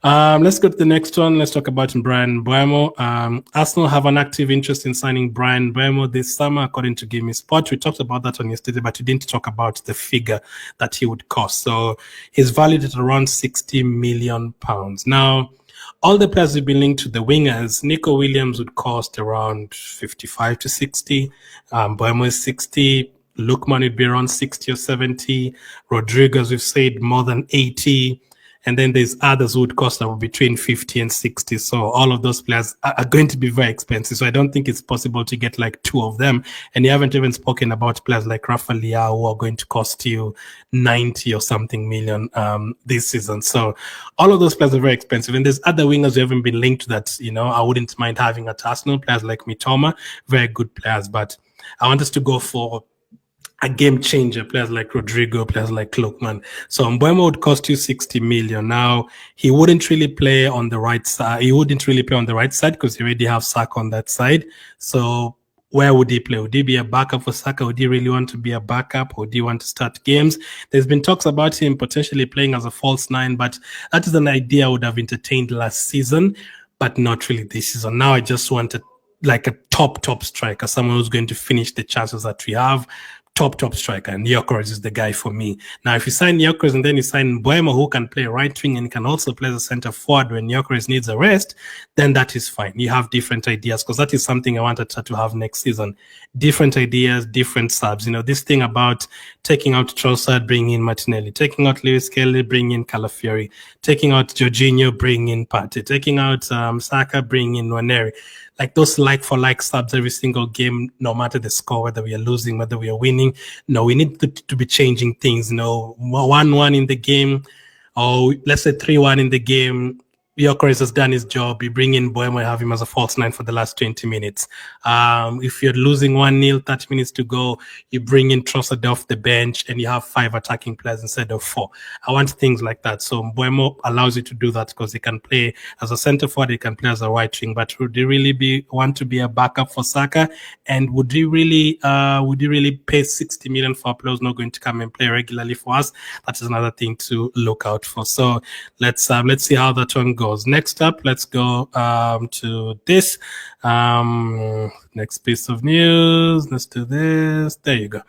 Let's go to the next one. Let's talk about Bryan Mbeumo. Arsenal have an active interest in signing Bryan Mbeumo this summer, according to Give Me Sport. We talked about that on yesterday, but we didn't talk about the figure that he would cost. So he's valued at around £60 million. Now, all the players have been linked to the wingers. Nico Williams would cost around 55 to 60. Mbeumo is 60. Lookman would be around 60 or 70. Rodriguez, we've said more than 80. And then there's others who would cost between 50 and 60. So all of those players are going to be very expensive. So I don't think it's possible to get like two of them. And you haven't even spoken about players like Rafa Leao who are going to cost you 90 or something million this season. So all of those players are very expensive. And there's other wingers who haven't been linked to that, I wouldn't mind having at Arsenal. Players like Mitoma, very good players. But I want us to go for a game changer, players like Rodrigo, players like Lookman. So Mbeumo would cost you 60 million. Now, he wouldn't really play on the right side. He wouldn't really play on the right side because you already have Saka on that side. So where would he play? Would he be a backup for Saka? Would he really want to be a backup? Or would he want to start games? There's been talks about him potentially playing as a false nine, but that is an idea I would have entertained last season, but not really this season. Now I just wanted like a top striker, someone who's going to finish the chances that we have. Top striker, and Gyökeres is the guy for me. Now, if you sign Gyökeres and then you sign Mbeumo, who can play right wing and can also play the center forward when Gyökeres needs a rest, then that is fine. You have different ideas, because that is something I wanted to have next season. Different ideas, different subs. This thing about taking out Trossard, bringing in Martinelli, taking out Lewis Kelly, bringing in Calafiori, taking out Jorginho, bringing in Partey, taking out Saka, bringing in Nwaneri. Like those like-for-like subs every single game, no matter the score, whether we are losing, whether we are winning. No, we need to be changing things. 1-1 in the game, or let's say 3-1 in the game. Gyökeres has done his job. You bring in Mbeumo and have him as a false nine for the last 20 minutes. If you're losing 1-0, 30 minutes to go, you bring in Trossard off the bench and you have 5 attacking players instead of 4. I want things like that. So Mbeumo allows you to do that because he can play as a center forward, he can play as a right wing. But would he really want to be a backup for Saka? And would he really pay 60 million for a player who's not going to come and play regularly for us? That is another thing to look out for. So let's see how that one goes. Next up, let's go to this next piece of news. Let's do this. There you go.